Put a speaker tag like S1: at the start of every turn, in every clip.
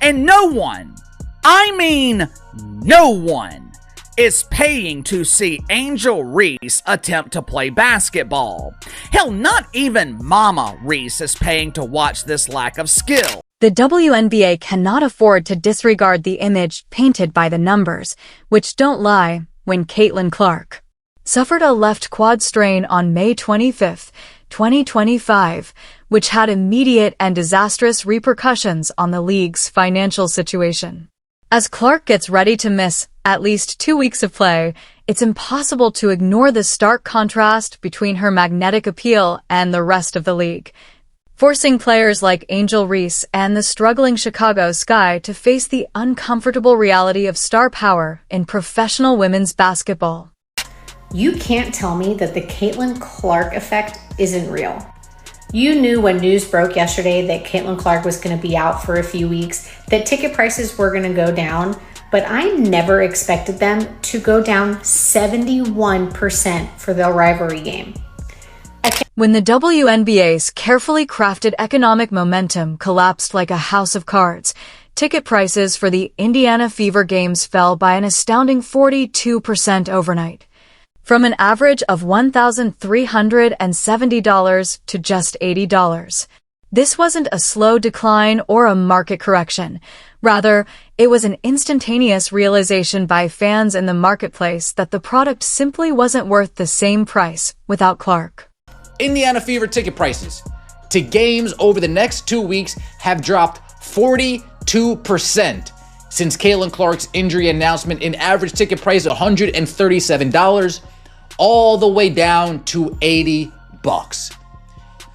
S1: And no one, I mean no one, is paying to see Angel Reese attempt to play basketball. Hell, not even Mama Reese is paying to watch this lack of skill.
S2: The WNBA cannot afford to disregard the image painted by the numbers, which don't lie, when Caitlin Clark suffered a left quad strain on May 25, 2025, which had immediate and disastrous repercussions on the league's financial situation. As Clark gets ready to miss at least 2 weeks of play, it's impossible to ignore the stark contrast between her magnetic appeal and the rest of the league, forcing players like Angel Reese and the struggling Chicago Sky to face the uncomfortable reality of star power in professional women's basketball.
S3: You can't tell me that the Caitlin Clark effect isn't real. You knew when news broke yesterday that Caitlin Clark was going to be out for a few weeks, that ticket prices were going to go down, but I never expected them to go down 71% for the rivalry game.
S2: When the WNBA's carefully crafted economic momentum collapsed like a house of cards, ticket prices for the Indiana Fever games fell by an astounding 42% overnight, from an average of $1,370 to just $80. This wasn't a slow decline or a market correction. Rather, it was an instantaneous realization by fans in the marketplace that the product simply wasn't worth the same price without Clark.
S4: Indiana Fever ticket prices to games over the next 2 weeks have dropped 42% since Caitlin Clark's injury announcement. An average ticket price of $137, all the way down to $80.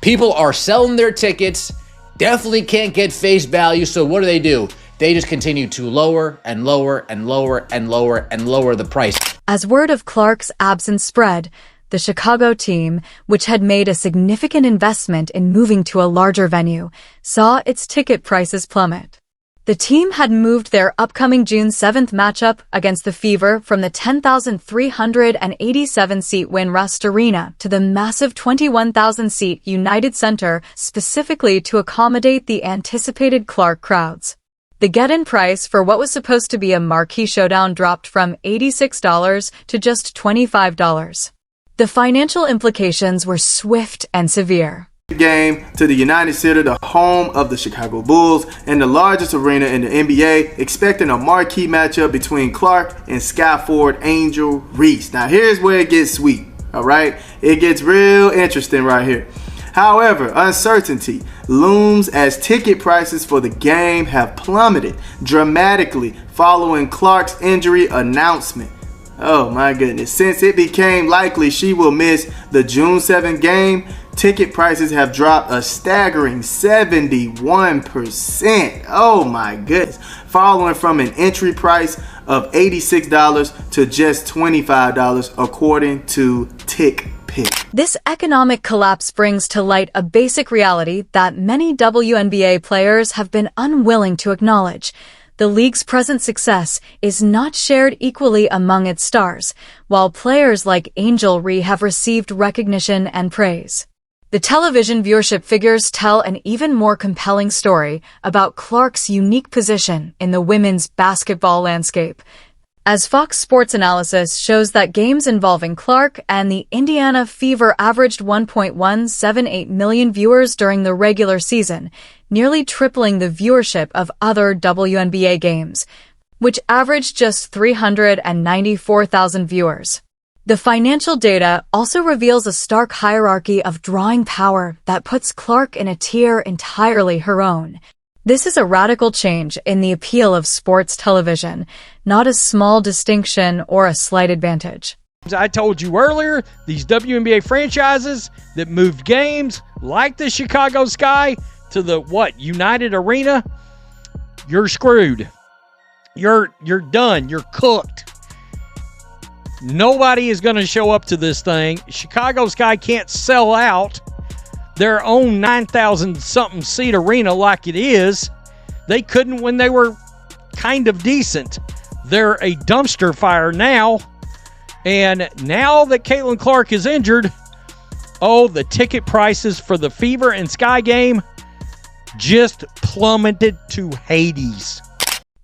S4: People are selling their tickets, definitely can't get face value, so what do? They just continue to lower and lower and lower and lower and lower the price.
S2: As word of Clark's absence spread, the Chicago team, which had made a significant investment in moving to a larger venue, saw its ticket prices plummet. The team had moved their upcoming June 7th matchup against the Fever from the 10,387-seat Win-Rust Arena to the massive 21,000-seat United Center, specifically to accommodate the anticipated Clark crowds. The get-in price for what was supposed to be a marquee showdown dropped from $86 to just $25. The financial implications were swift and severe.
S5: Game to the United Center, the home of the Chicago Bulls and the largest arena in the NBA, expecting a marquee matchup between Clark and Sky Forward Angel Reese. Now here's where it gets sweet, all right? It gets real interesting right here. However, uncertainty looms as ticket prices for the game have plummeted dramatically following Clark's injury announcement. Oh my goodness. Since it became likely she will miss the June 7th game, ticket prices have dropped a staggering 71%. Oh my goodness. Following from an entry price of $86 to just $25 according to TickPick.
S2: This economic collapse brings to light a basic reality that many WNBA players have been unwilling to acknowledge. The league's present success is not shared equally among its stars, while players like Angel Reese have received recognition and praise. The television viewership figures tell an even more compelling story about Clark's unique position in the women's basketball landscape, as Fox Sports analysis shows that games involving Clark and the Indiana Fever averaged 1.178 million viewers during the regular season, nearly tripling the viewership of other WNBA games, which averaged just 394,000 viewers. The financial data also reveals a stark hierarchy of drawing power that puts Clark in a tier entirely her own. This is a radical change in the appeal of sports television, not a small distinction or a slight advantage.
S6: I told you earlier, these WNBA franchises that moved games like the Chicago Sky to the United Arena, you're screwed. You're done. You're cooked. Nobody is going to show up to this thing. Chicago Sky can't sell out their own 9,000-something seat arena like it is. They couldn't when they were kind of decent. They're a dumpster fire now. And now that Caitlin Clark is injured, the ticket prices for the Fever and Sky game just plummeted to Hades.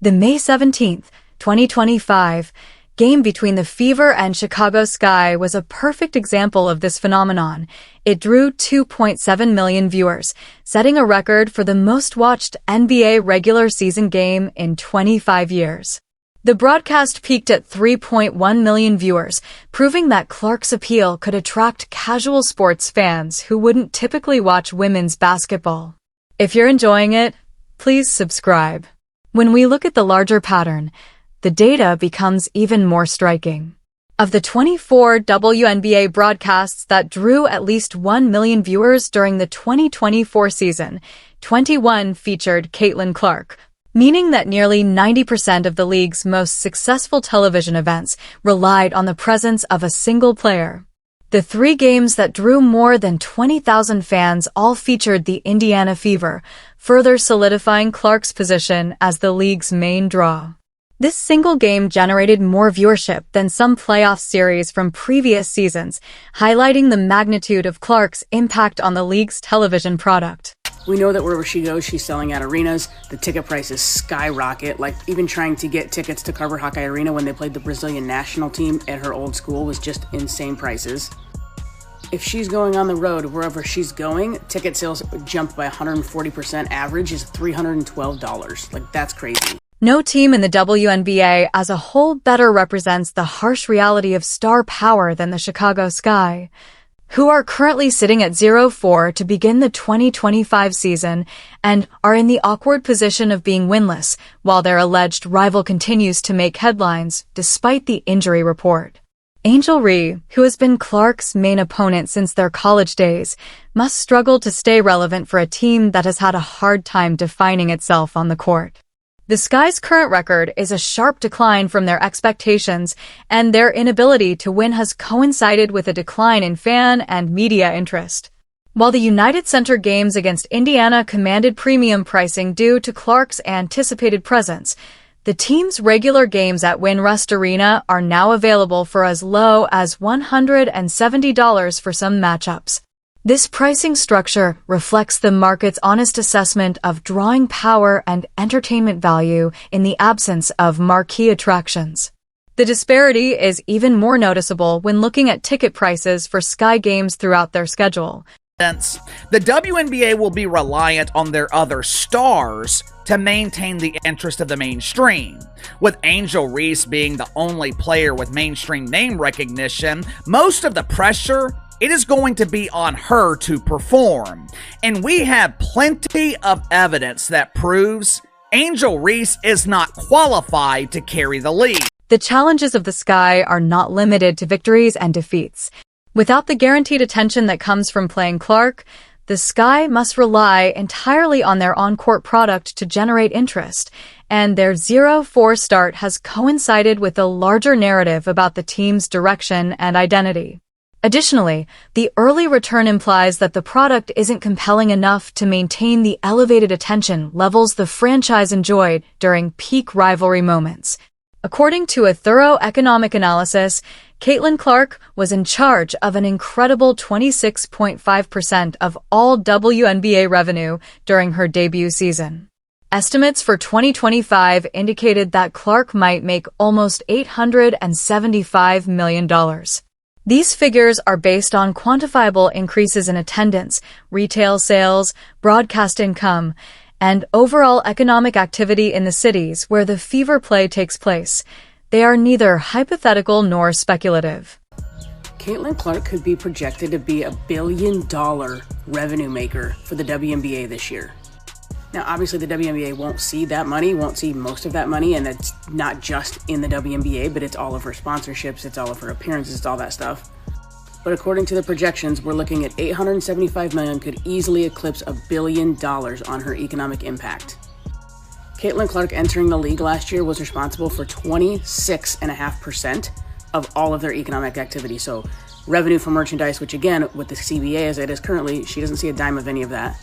S2: The May 17th, 2025 game between the Fever and Chicago Sky was a perfect example of this phenomenon. It drew 2.7 million viewers, setting a record for the most watched NBA regular season game in 25 years. The broadcast peaked at 3.1 million viewers, proving that Clark's appeal could attract casual sports fans who wouldn't typically watch women's basketball. If you're enjoying it, please subscribe. When we look at the larger pattern, the data becomes even more striking. Of the 24 WNBA broadcasts that drew at least 1 million viewers during the 2024 season, 21 featured Caitlin Clark, meaning that nearly 90% of the league's most successful television events relied on the presence of a single player. The 3 games that drew more than 20,000 fans all featured the Indiana Fever, further solidifying Clark's position as the league's main draw. This single game generated more viewership than some playoff series from previous seasons, highlighting the magnitude of Clark's impact on the league's television product.
S7: We know that wherever she goes, she's selling out arenas. The ticket prices skyrocket. Like, even trying to get tickets to cover Hawkeye Arena when they played the Brazilian national team at her old school was just insane prices. If she's going on the road, wherever she's going, ticket sales jumped by 140%. Average is $312. Like, that's crazy.
S2: No team in the WNBA as a whole better represents the harsh reality of star power than the Chicago Sky, who are currently sitting at 0-4 to begin the 2025 season and are in the awkward position of being winless while their alleged rival continues to make headlines despite the injury report. Angel Reese, who has been Clark's main opponent since their college days, must struggle to stay relevant for a team that has had a hard time defining itself on the court. The Sky's current record is a sharp decline from their expectations, and their inability to win has coincided with a decline in fan and media interest. While the United Center games against Indiana commanded premium pricing due to Clark's anticipated presence, the team's regular games at Winrust Arena are now available for as low as $170 for some matchups. This pricing structure reflects the market's honest assessment of drawing power and entertainment value in the absence of marquee attractions. The disparity is even more noticeable when looking at ticket prices for Sky games throughout their schedule.
S1: The WNBA will be reliant on their other stars to maintain the interest of the mainstream. With Angel Reese being the only player with mainstream name recognition, most of the pressure it is going to be on her to perform. And we have plenty of evidence that proves Angel Reese is not qualified to carry the league.
S2: The challenges of the Sky are not limited to victories and defeats. Without the guaranteed attention that comes from playing Clark, the Sky must rely entirely on their on-court product to generate interest, and their 0-4 start has coincided with a larger narrative about the team's direction and identity. Additionally, the early return implies that the product isn't compelling enough to maintain the elevated attention levels the franchise enjoyed during peak rivalry moments. According to a thorough economic analysis, Caitlin Clark was in charge of an incredible 26.5% of all WNBA revenue during her debut season. Estimates for 2025 indicated that Clark might make almost $875 million. These figures are based on quantifiable increases in attendance, retail sales, broadcast income, and overall economic activity in the cities where the Fever play takes place. They are neither hypothetical nor speculative.
S7: Caitlin Clark could be projected to be $1 billion revenue maker for the WNBA this year. Now, obviously, the WNBA won't see that money, won't see most of that money, and it's not just in the WNBA, but it's all of her sponsorships, it's all of her appearances, it's all that stuff. But according to the projections, we're looking at $875 million could easily eclipse $1 billion on her economic impact. Caitlin Clark entering the league last year was responsible for 26.5% of all of their economic activity. So revenue from merchandise, which again, with the CBA as it is currently, she doesn't see a dime of any of that.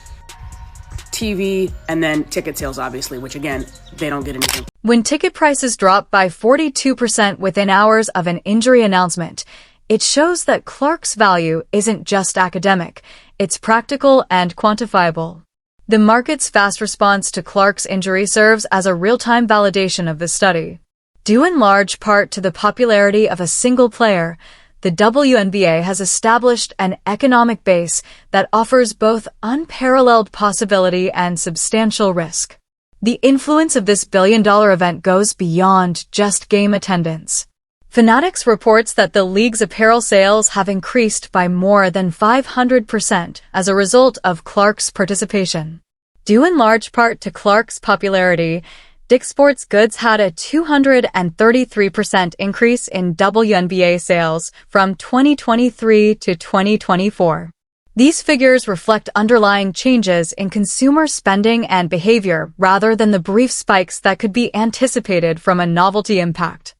S7: TV, and then ticket sales, obviously, which again, they don't get anything.
S2: When ticket prices drop by 42% within hours of an injury announcement, it shows that Clark's value isn't just academic, it's practical and quantifiable. The market's fast response to Clark's injury serves as a real-time validation of this study. Due in large part to the popularity of a single player, the WNBA has established an economic base that offers both unparalleled possibility and substantial risk. The influence of this billion-dollar event goes beyond just game attendance. Fanatics reports that the league's apparel sales have increased by more than 500% as a result of Clark's participation. Due in large part to Clark's popularity, Dick's Sporting Goods had a 233% increase in WNBA sales from 2023 to 2024. These figures reflect underlying changes in consumer spending and behavior rather than the brief spikes that could be anticipated from a novelty impact.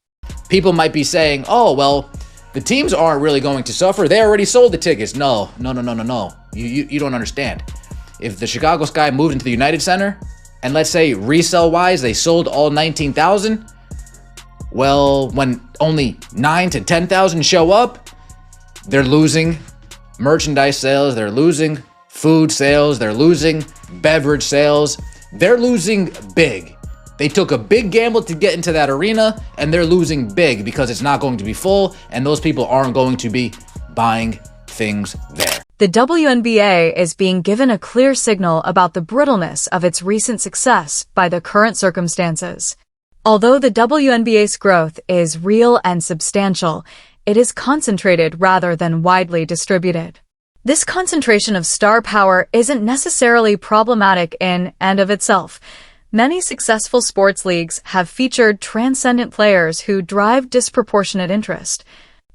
S4: People might be saying, oh, well, the teams aren't really going to suffer. They already sold the tickets. No. You don't understand. If the Chicago Sky moved into the United Center, and let's say resale-wise, they sold all 19,000, well, when only 9 to 10,000 show up, they're losing merchandise sales, they're losing food sales, they're losing beverage sales, they're losing big. They took a big gamble to get into that arena, and they're losing big because it's not going to be full, and those people aren't going to be buying things there.
S2: The WNBA is being given a clear signal about the brittleness of its recent success by the current circumstances. Although the WNBA's growth is real and substantial, it is concentrated rather than widely distributed. This concentration of star power isn't necessarily problematic in and of itself. Many successful sports leagues have featured transcendent players who drive disproportionate interest.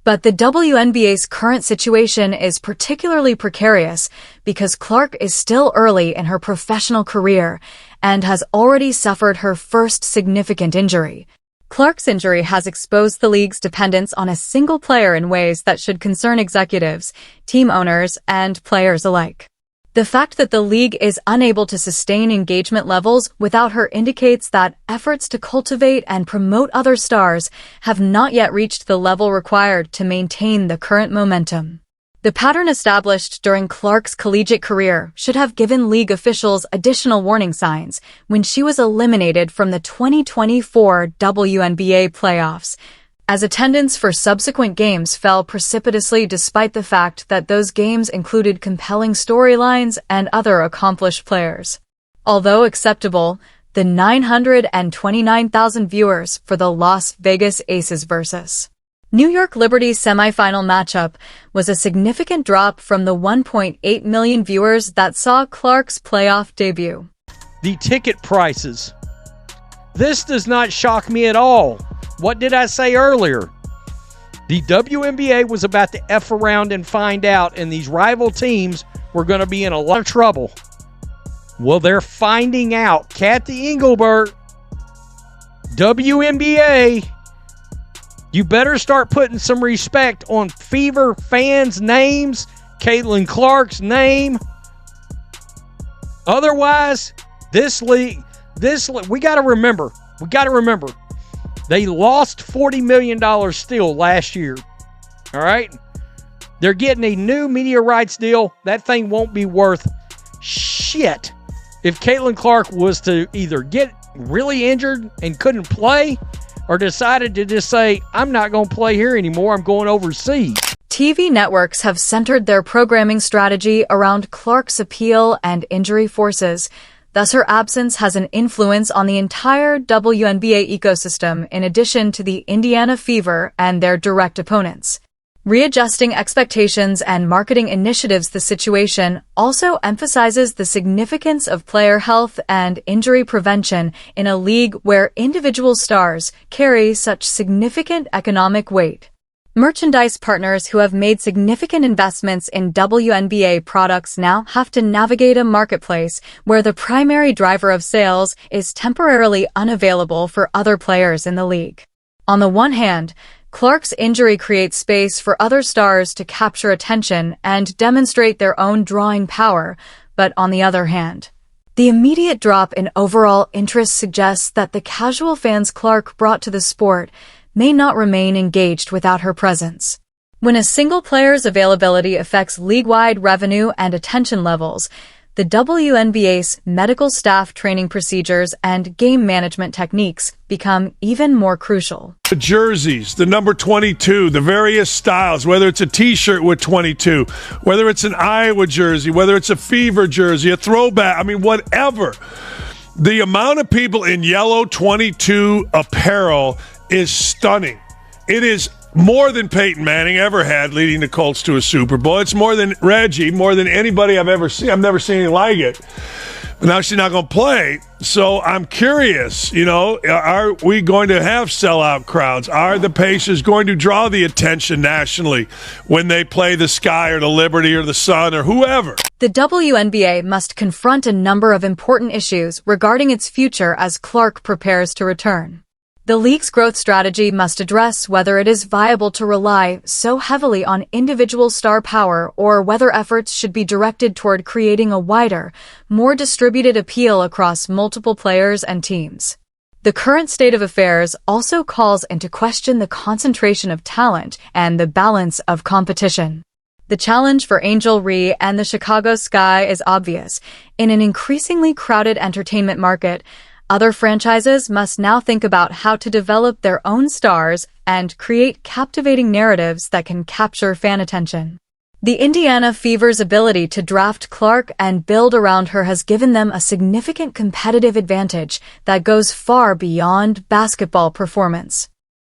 S2: But the WNBA's current situation is particularly precarious because Clark is still early in her professional career and has already suffered her first significant injury. Clark's injury has exposed the league's dependence on a single player in ways that should concern executives, team owners, and players alike. The fact that the league is unable to sustain engagement levels without her indicates that efforts to cultivate and promote other stars have not yet reached the level required to maintain the current momentum. The pattern established during Clark's collegiate career should have given league officials additional warning signs when she was eliminated from the 2024 WNBA playoffs, as attendance for subsequent games fell precipitously despite the fact that those games included compelling storylines and other accomplished players. Although acceptable, the 929,000 viewers for the Las Vegas Aces vs. New York Liberty semifinal matchup was a significant drop from the 1.8 million viewers that saw Clark's playoff debut.
S6: The ticket prices. This does not shock me at all. What did I say earlier? The WNBA was about to F around and find out, and these rival teams were going to be in a lot of trouble. Well, they're finding out. Kathy Engelbert, WNBA, you better start putting some respect on Fever fans' names, Caitlin Clark's name. Otherwise, this league, we got to remember, they lost $40 million still last year. All right? They're getting a new media rights deal. That thing won't be worth shit if Caitlin Clark was to either get really injured and couldn't play or decided to just say, I'm not going to play here anymore. I'm going overseas.
S2: TV networks have centered their programming strategy around Clark's appeal and injury forces. Thus, her absence has an influence on the entire WNBA ecosystem in addition to the Indiana Fever and their direct opponents. Readjusting expectations and marketing initiatives, the situation also emphasizes the significance of player health and injury prevention in a league where individual stars carry such significant economic weight. Merchandise partners who have made significant investments in WNBA products now have to navigate a marketplace where the primary driver of sales is temporarily unavailable for other players in the league. On the one hand, Clark's injury creates space for other stars to capture attention and demonstrate their own drawing power, but on the other hand, the immediate drop in overall interest suggests that the casual fans Clark brought to the sport may not remain engaged without her presence. When a single player's availability affects league-wide revenue and attention levels, the WNBA's medical staff training procedures and game management techniques become even more crucial.
S8: The jerseys, the number 22, the various styles, whether it's a t-shirt with 22, whether it's an Iowa jersey, whether it's a Fever jersey, a throwback, I mean, whatever. The amount of people in yellow 22 apparel is stunning. It is more than Peyton Manning ever had, leading the Colts to a Super Bowl. It's more than Reggie, more than anybody I've ever seen. I've never seen anything like it. But now she's not going to play. So I'm curious, are we going to have sellout crowds? Are the Pacers going to draw the attention nationally when they play the Sky or the Liberty or the Sun or whoever?
S2: The WNBA must confront a number of important issues regarding its future as Clark prepares to return. The league's growth strategy must address whether it is viable to rely so heavily on individual star power or whether efforts should be directed toward creating a wider, more distributed appeal across multiple players and teams. The current state of affairs also calls into question the concentration of talent and the balance of competition. The challenge for Angel Reese and the Chicago Sky is obvious. In an increasingly crowded entertainment market, other franchises must now think about how to develop their own stars and create captivating narratives that can capture fan attention. The Indiana Fever's ability to draft Clark and build around her has given them a significant competitive advantage that goes far beyond basketball performance.